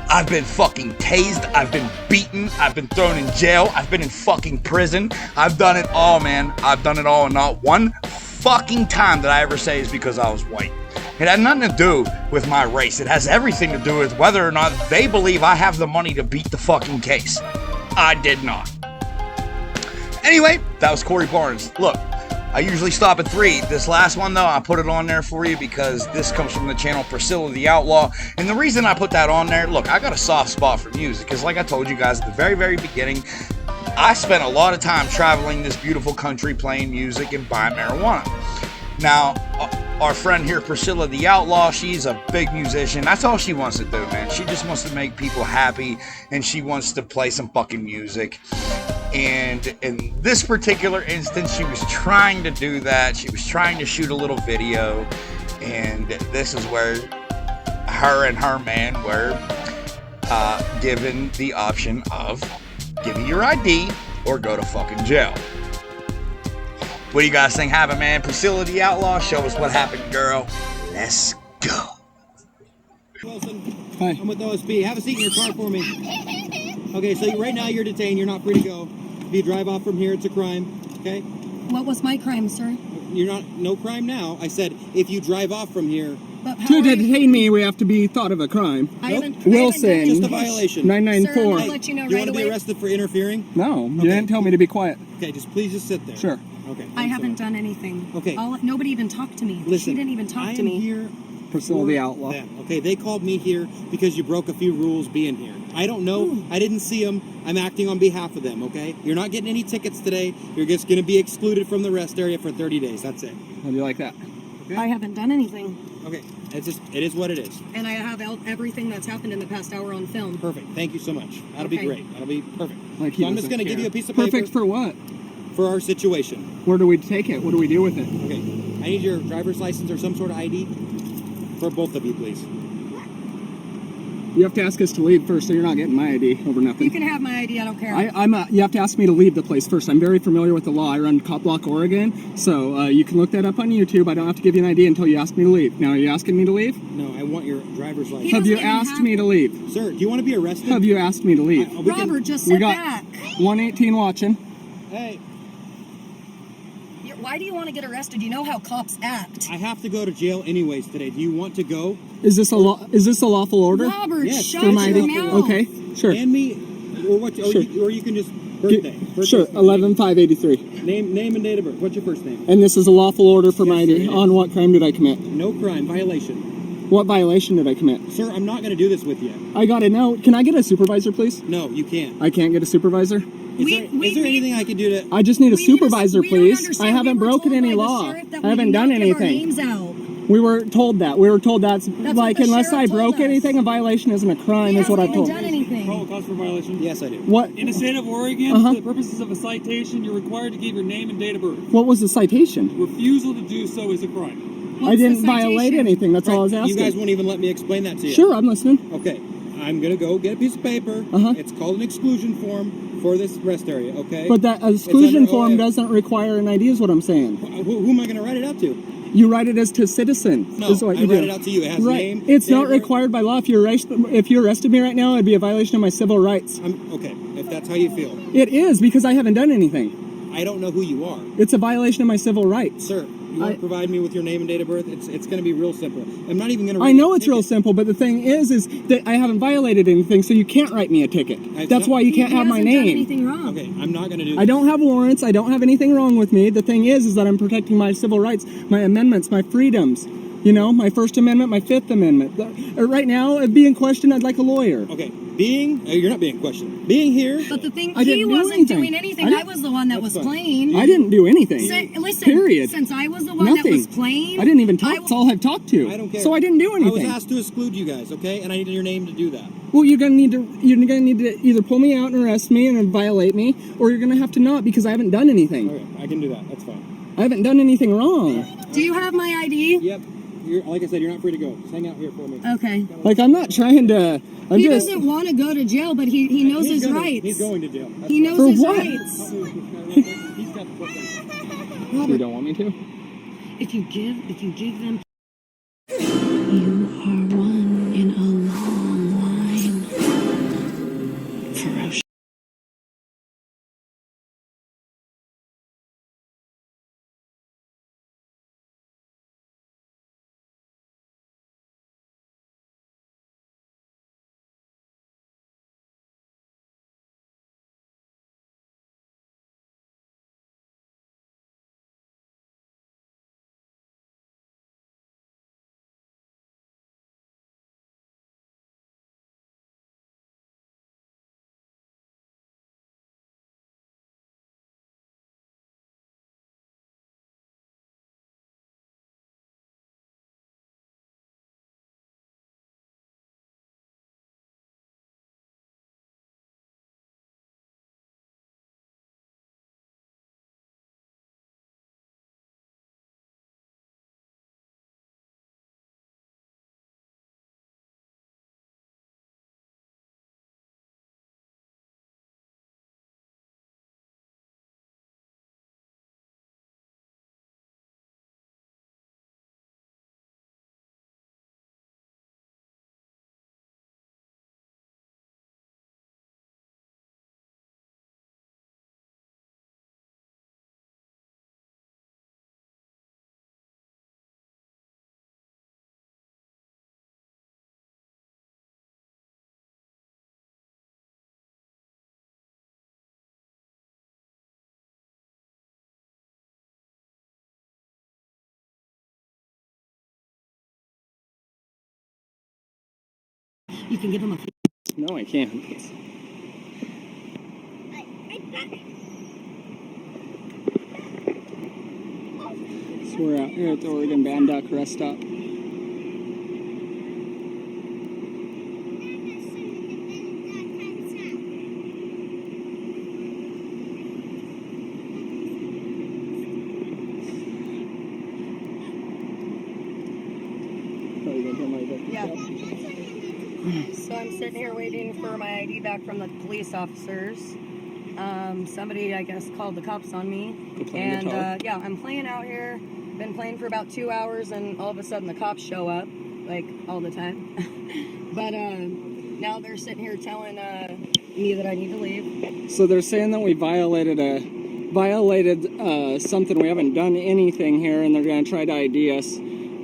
I've been fucking tased. I've been beaten. I've been thrown in jail. I've been in fucking prison. I've done it all, man. I've done it all, and not one fucking time that I ever say is because I was white. It had nothing to do with my race. It has everything to do with whether or not they believe I have the money to beat the fucking case. I did not. Anyway, that was Corey Barnes. Look, I usually stop at 3. This last one, though, I put it on there for you because this comes from the channel Priscilla the Outlaw. And the reason I put that on there, look, I got a soft spot for music because like I told you guys at the very, very beginning, I spent a lot of time traveling this beautiful country playing music and buying marijuana. Now, our friend here, Priscilla the Outlaw, she's a big musician. That's all she wants to do, man. She just wants to make people happy and she wants to play some fucking music. And in this particular instance, she was trying to do that. She was trying to shoot a little video. And this is where her and her man were given the option of give me your ID or go to fucking jail. What do you guys think happened, man? Priscilla the Outlaw, show us what happened, girl. Let's go. Wilson, hi. I'm with OSB. Have a seat in your car for me. Okay, so right now you're detained. You're not free to go. If you drive off from here, it's a crime. Okay? What was my crime, sir? You're not, no crime now. I said if you drive off from here. To detain me, we have to be thought of a crime. Wilson, just a violation. 994. Sir, I'll let you know You right want to away. be arrested for interfering? No, you didn't tell me to be quiet. Okay, please just sit there. Sure. Okay. I haven't done anything. Okay. Nobody even talked to me. Listen, she didn't even talk I to am me. Here Priscilla the Outlaw. them. Okay, they called me here because you broke a few rules being here. I don't know. I didn't see them. I'm acting on behalf of them, okay? You're not getting any tickets today. You're just going to be excluded from the rest area for 30 days. That's it. How do you like that? Okay? I haven't done anything. Okay. It is what it is. And I have everything that's happened in the past hour on film. Perfect. Thank you so much. That'll be Okay. great. That'll be perfect. Like So I'm just going to give you a piece of Perfect paper. for what? For our situation. Where do we take it? What do we do with it? Okay. I need your driver's license or some sort of ID for both of you, please. You have to ask us to leave first, so you're not getting my ID over nothing. You can have my ID. I don't care. You have to ask me to leave the place first. I'm very familiar with the law. I run Cop Block Oregon, so you can look that up on YouTube. I don't have to give you an ID until you ask me to leave. Now, are you asking me to leave? No, I want your driver's license. Have you asked me to leave? Sir, do you want to be arrested? Have you asked me to leave? Robert, just sit back. 118 watching. Hey. Why do you want to get arrested? You know how cops act. I have to go to jail anyways today. Do you want to go? Is this a lawful order? Robert, yes. shut For my your ID? mouth. Okay, sure. Hand me, or what? Sure. Or you can just birthday. Sure, 11/5/83. Name and date of birth. What's your first name? And this is a lawful order for my ID. On what crime did I commit? No crime, violation. What violation did I commit? Sir, I'm not going to do this with you. I got a note. Can I get a supervisor, please? No, you can't. I can't get a supervisor? Is there anything I can do to... I just need a supervisor, please. I haven't broken any law. I haven't done anything. We were told that. We were told that's like, unless I broke anything, a violation isn't a crime, is what I told. Probable cause for violation? Yes, I do. What? In the state of Oregon, for the purposes of a citation, you're required to give your name and date of birth. What was the citation? Refusal to do so is a crime. I didn't violate anything. That's all I was asking. You guys won't even let me explain that to you. Sure, I'm listening. Okay. I'm going to go get a piece of paper. It's called an exclusion form for this rest area, okay? But that exclusion form doesn't require an ID is what I'm saying. Who am I going to write it out to? You write it as to citizen. No, is what I you write do. it out to you. It has name. It's date not of birth. required by law. If you arrested me right now, it'd be a violation of my civil rights. Okay, if that's how you feel. It is, because I haven't done anything. I don't know who you are. It's a violation of my civil rights. Sir, you want to provide me with your name and date of birth? It's going to be real simple. I'm not even going to... I know it's real simple, but the thing is that I haven't violated anything, so you can't write me a ticket. That's why you can't have my name. Anything wrong. Okay, I'm not going to do I don't have warrants. I don't have anything wrong with me. The thing is that I'm protecting my civil rights, my amendments, my freedoms. You know, my First Amendment, my Fifth Amendment. Right now, being questioned, I'd like a lawyer. Okay, you're not being questioned. Being here... But the thing, I he didn't do wasn't anything. doing anything. I was the one that was playing. I didn't do anything. Listen, Period. Since I was the one that was playing... I didn't even talk. That's all I've talked to. I don't care. So I didn't do anything. I was asked to exclude you guys, okay? And I needed your name to do that. Well, you're gonna need to either pull me out and arrest me and violate me, or you're gonna have to not, because I haven't done anything. Okay, I can do that. That's fine. I haven't done anything wrong. Do you have my ID? Yep. Like I said, you're not free to go. Just hang out here for me. Okay. Like, I'm not trying to... He doesn't want to go to jail, but he knows his rights. He's going to jail. He knows For his what? rights. He's got the book. You don't want me to? If you give them, you are one in a long line. Ferocious. You can give them a. No, I can't. So we're out here at the Oregon Band Duck rest stop. Yeah. So I'm sitting here waiting for my ID back from the police officers. Somebody, I guess, called the cops on me. And yeah, I'm playing out here. Been playing for about 2 hours, and all of a sudden the cops show up, like all the time. But now they're sitting here telling me that I need to leave. So they're saying that we violated something. We haven't done anything here, and they're going to try to ID us.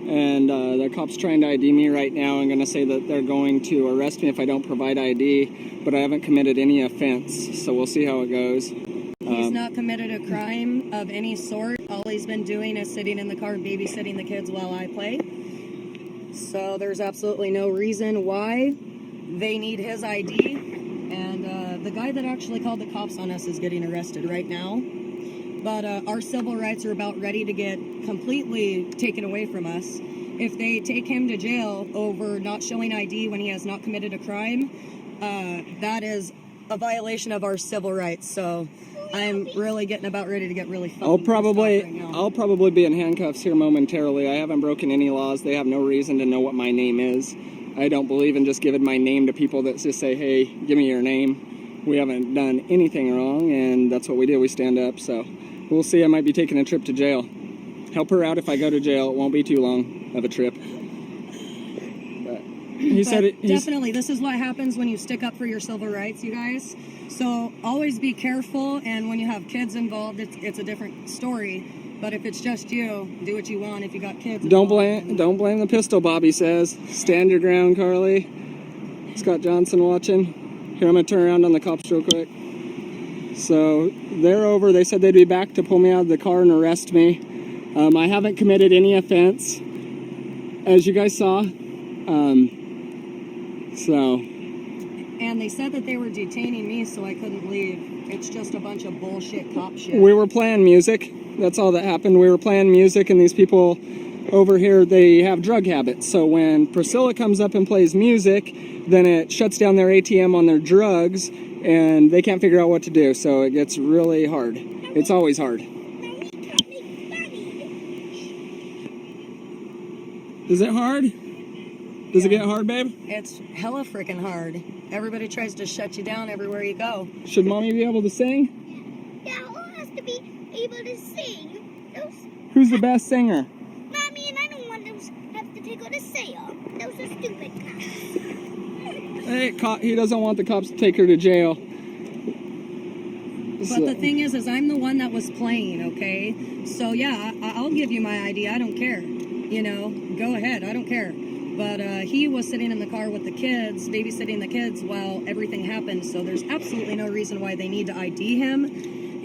And the cops trying to ID me right now. I'm going to say that they're going to arrest me if I don't provide ID, but I haven't committed any offense, so we'll see how it goes. He's not committed a crime of any sort. All he's been doing is sitting in the car babysitting the kids while I play. So there's absolutely no reason why they need his ID. And the guy that actually called the cops on us is getting arrested right now. But our civil rights are about ready to get completely taken away from us. If they take him to jail over not showing ID when he has not committed a crime, that is a violation of our civil rights. So I'm really getting about ready to get really fucking I'll probably be in handcuffs here momentarily. I haven't broken any laws. They have no reason to know what my name is. I don't believe in just giving my name to people that just say, hey, give me your name. We haven't done anything wrong, and that's what we do. We stand up, so we'll see. I might be taking a trip to jail. Help her out if I go to jail. It won't be too long of a trip. He said it. Definitely, this is what happens when you stick up for your civil rights, you guys. So always be careful, and when you have kids involved, it's a different story. But if it's just you, do what you want. If you got kids, don't blame the pistol, Bobby says. Stand your ground, Carly. Scott Johnson watching. Here, I'm gonna turn around on the cops real quick. So they're over. They said they'd be back to pull me out of the car and arrest me. I haven't committed any offense, as you guys saw. And they said that they were detaining me so I couldn't leave. It's just a bunch of bullshit cop shit. We were playing music. That's all that happened. We were playing music, and these people over here, they have drug habits. So when Priscilla comes up and plays music, then it shuts down their ATM on their drugs, and they can't figure out what to do. So it gets really hard. It's always hard. Is it hard? Does it get hard, babe? It's hella freaking hard. Everybody tries to shut you down everywhere you go. Should mommy be able to sing? Yeah, who has to be able to sing? Who's the best singer? Stupid cops. Hey, he doesn't want the cops to take her to jail. But the thing is I'm the one that was playing, okay? So yeah, I'll give you my ID. I don't care. You know, go ahead. I don't care. But he was sitting in the car with the kids, babysitting the kids while everything happened. So there's absolutely no reason why they need to ID him.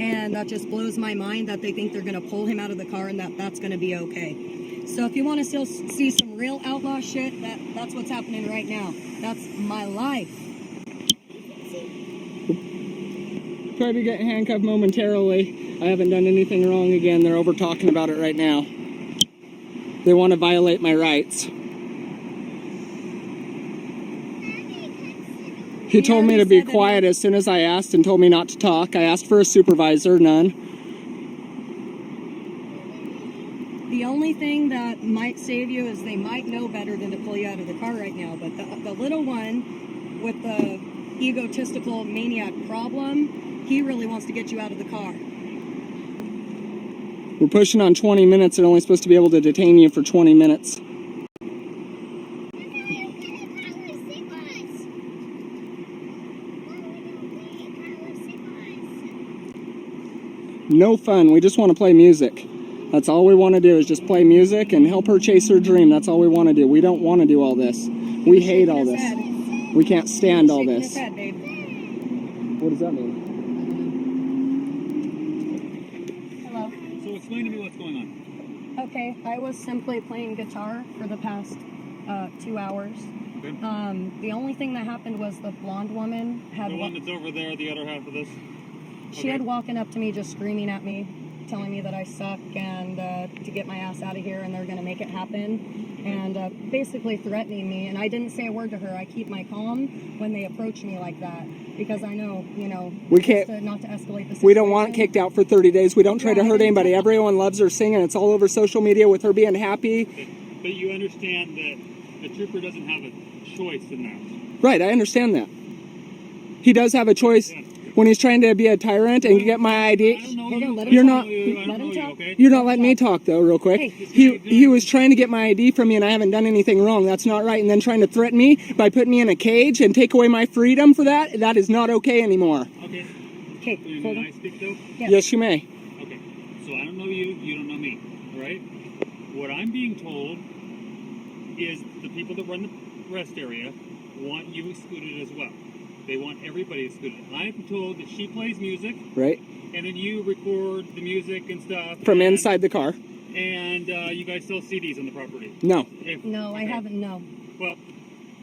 And that just blows my mind that they think they're going to pull him out of the car and that's going to be okay. So if you want to still see some real outlaw shit, that's what's happening right now. That's my life. Probably get handcuffed momentarily. I haven't done anything wrong again. They're over talking about it right now. They want to violate my rights. He told me to be quiet as soon as I asked and told me not to talk. I asked for a supervisor, none. The only thing that might save you is they might know better than to pull you out of the car right now. But the little one with the egotistical maniac problem, he really wants to get you out of the car. We're pushing on 20 minutes. They're only supposed to be able to detain you for 20 minutes. No fun. We just want to play music. That's all we want to do is just play music and help her chase her dream. That's all we want to do. We don't want to do all this. We hate all this. We can't stand all this. What does that mean? Hello. So explain to me what's going on. Okay, I was simply playing guitar for the past 2 hours. Okay. The only thing that happened was the blonde woman had... The one that's over there, the other half of this? She had walking up to me just screaming at me, telling me that I suck and to get my ass out of here and they're going to make it happen. And basically threatening me. And I didn't say a word to her. I keep my calm when they approach me like that. Because I know, you know, we can't, not to escalate the situation. We don't want kicked out for 30 days. We don't try to hurt anybody. Everyone loves her singing. It's all over social media with her being happy. But you understand that the trooper doesn't have a choice in that. Right, I understand that. He does have a choice. Yeah. When he's trying to be a tyrant and get my ID, you're not letting me talk though, real quick. He was trying to get my ID from me and I haven't done anything wrong. That's not right. And then trying to threaten me by putting me in a cage and take away my freedom for that, that is not okay anymore. Okay. Okay. May I speak though? Yes, you may. Okay. So I don't know you, you don't know me, all right? What I'm being told is the people that run the rest area want you excluded as well. They want everybody excluded. I'm told that she plays music. Right. And then you record the music and stuff. From inside the car. And you guys sell CDs on the property. No. No, I haven't, no. Well,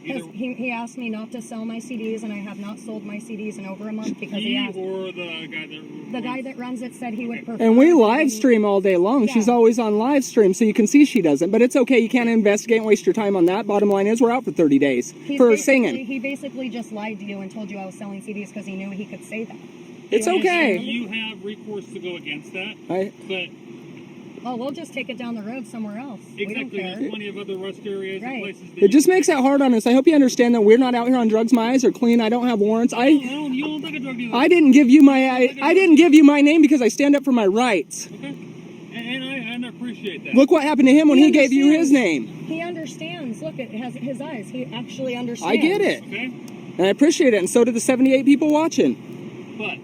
he asked me not to sell my CDs, and I have not sold my CDs in over a month because he asked. Or the guy that... The guy that runs it said he would prefer... And we live stream all day long. Yeah. She's always on live stream, so you can see she doesn't. But it's okay. You can't investigate and waste your time on that. Bottom line is we're out for 30 days for singing. He basically just lied to you and told you I was selling CDs because he knew he could say that. It's okay. You have recourse to go against that. But... Oh, we'll just take it down the road somewhere else. Exactly. We don't care. There's plenty of other rust areas and places. It just makes it hard on us. I hope you understand that we're not out here on drugs. My eyes are clean. I don't have warrants. You don't look like a drug dealer. I didn't give you my name because I stand up for my rights. Okay. And I appreciate that. Look what happened to him when he gave you his name. He understands. Look, it has his eyes. He actually understands. I get it. Okay. And I appreciate it. And so do the 78 people watching. But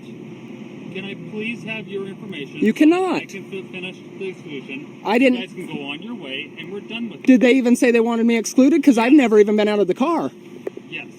can I please have your information? You cannot. I can finish the exclusion. I didn't. You guys can go on your way, and we're done with it. Did they even say they wanted me excluded? Because I've never even been out of the car. Yes.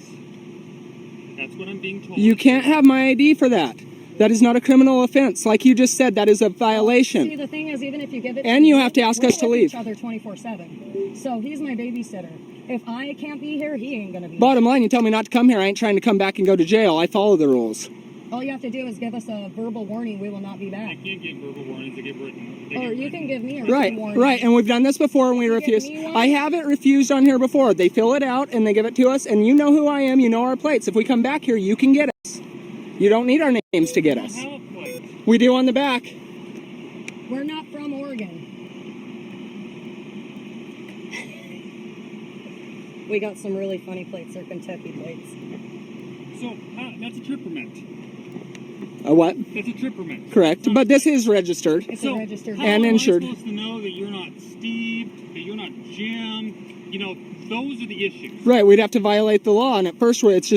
That's what I'm being told. You can't have my ID for that. That is not a criminal offense. Like you just said, that is a violation. See, the thing is, even if you give it and you have to ask us to leave. Each other 24/7. So he's my babysitter. If I can't be here, he ain't gonna be. Bottom line, you tell me not to come here. I ain't trying to come back and go to jail. I follow the rules. All you have to do is give us a verbal warning. We will not be back. I can't give verbal warnings. I give written. Or you can give me a written warning. Right. And we've done this before and we refuse. I haven't refused on here before. They fill it out and they give it to us. And you know who I am. You know our plates. If we come back here, you can get us. You don't need our names to get us. We do on the back. We're not from Oregon. We got some really funny plates. They're Kentucky plates. So, that's a trip permit. A what? It's a trip permit. Correct. But this is registered. It's a registered and insured. How am I supposed to know that you're not Steve, that you're not Jim? You know, those are the issues. Right, we'd have to violate the law, and at first it's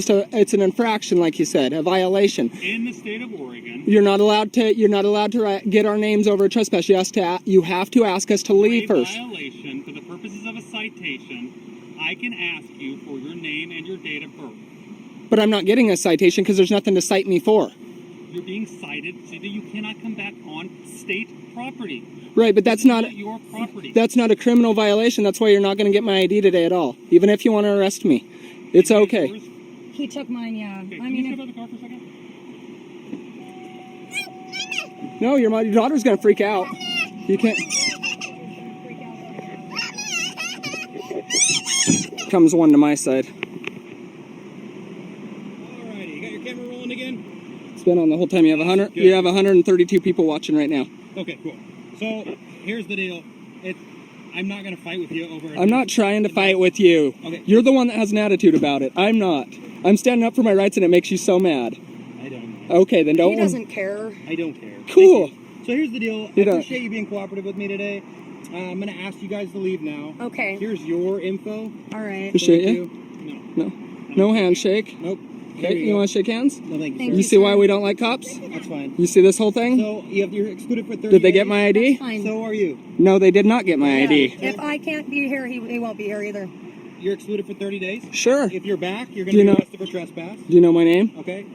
an infraction, like you said, a violation. In the state of Oregon, You're not allowed to get our names over a trespass. You have to ask us to leave first. violation for the purposes of a citation, I can ask you for your name and your date of birth. But I'm not getting a citation because there's nothing to cite me for. You're being cited so that you cannot come back on state property. Right, but that's not your property. That's not a criminal violation. That's why you're not going to get my ID today at all. Even if you want to arrest me, it's okay. He took mine, yeah. Okay, I mean, step out of the car for a second? No, your daughter's going to freak out. You can't. Comes one to my side. Alrighty, you got your camera rolling again? It's been on the whole time. You have 132 people watching right now. Okay, cool. So here's the deal. I'm not going to fight with you over. I'm not trying to fight with you. Okay. You're the one that has an attitude about it. I'm not. I'm standing up for my rights, and it makes you so mad. I don't. Okay, then don't. he doesn't care. I don't care. Cool. So here's the deal. I You don't. appreciate you being cooperative with me today. I'm going to ask you guys to leave now. Okay. Here's your info. All right. Appreciate Thank you. No. No handshake. Nope. Okay, you want to shake hands? No, thank you. Thank You you, see sir. why we don't like cops? That's fine. You see this whole thing? So you're excluded for 30 Did they get days. my ID? Fine. So are you. No, they did not get my ID. If I can't be here, he won't be here either. You're excluded for 30 days. Sure. If you're back, you're Do going to you be know- arrested for trespass. Do you know my name? Okay.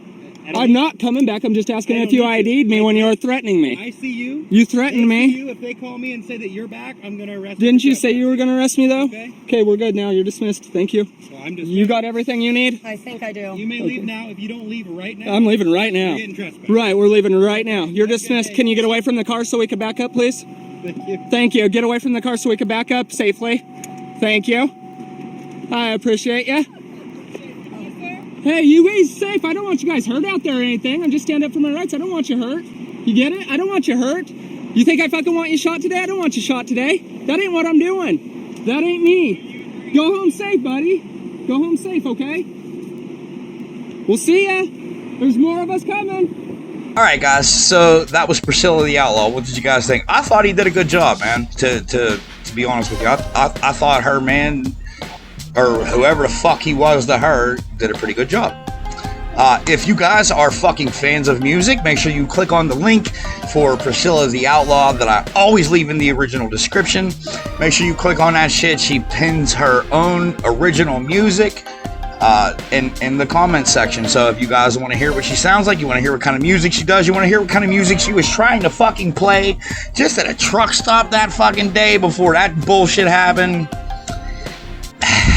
I'm not coming back. I'm just asking if you ID'd me when you were threatening me. I see you. You threatened They see me. you. If they call me and say that you're back, I'm going to arrest you. Didn't for you say you were going to arrest me, though? Okay. Okay, we're good now. You're dismissed. Thank you. So I'm just. You got everything you need? I think I do. You may leave now. If you don't leave right now, I'm leaving right now. You're getting trespassed. Right, we're leaving right now. You're dismissed. Can you get away from the car so we can back up, please? Thank you. Thank you. Get away from the car so we can back up safely. Thank you. I appreciate you. Hey, you guys safe. I don't want you guys hurt out there or anything. I'm just standing up for my rights. I don't want you hurt. You get it? I don't want you hurt. You think I fucking want you shot today? I don't want you shot today. That ain't what I'm doing. That ain't me. Go home safe, buddy. Go home safe, okay? We'll see ya. There's more of us coming. All right, guys. So that was Priscilla the Outlaw. What did you guys think? I thought he did a good job, man. To be honest with you, I thought her man, or whoever the fuck he was to her, did a pretty good job. If you guys are fucking fans of music, make sure you click on the link for Priscilla the Outlaw that I always leave in the original description. Make sure you click on that shit. She pins her own original music in the comment section. So if you guys want to hear what she sounds like, you want to hear what kind of music she does, you want to hear what kind of music she was trying to fucking play just at a truck stop that fucking day before that bullshit happened,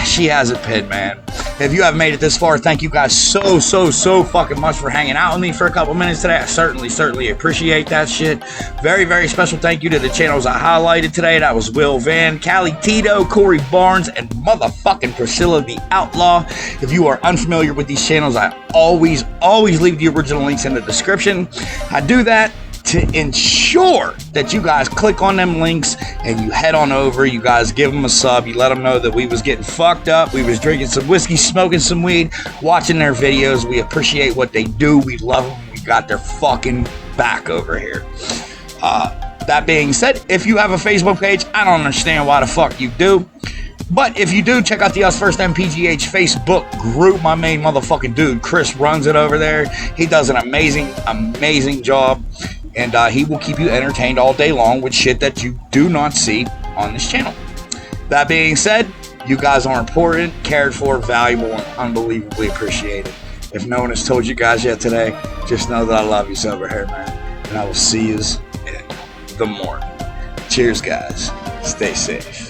she has it pinned, man. If you haven't made it this far, thank you guys so fucking much for hanging out with me for a couple minutes today. I certainly appreciate that shit. Very, very special thank you to the channels I highlighted today. That was Will Van, Callie Tito, Corey Barnes, and motherfucking Priscilla the Outlaw. If you are unfamiliar with these channels, I always leave the original links in the description. I do that to ensure that you guys click on them links and you head on over, you guys give them a sub, you let them know that we was getting fucked up, we was drinking some whiskey, smoking some weed, watching their videos. We appreciate what they do, we love them, we got their fucking back over here. That being said, if you have a Facebook page, I don't understand why the fuck you do. But if you do, check out the USVSTHEMPGH Facebook group. My main motherfucking dude, Chris, runs it over there. He does an amazing job. And he will keep you entertained all day long with shit that you do not see on this channel. That being said, you guys are important, cared for, valuable, and unbelievably appreciated. If no one has told you guys yet today, just know that I love you over here, man. And I will see you in the morning. Cheers, guys. Stay safe.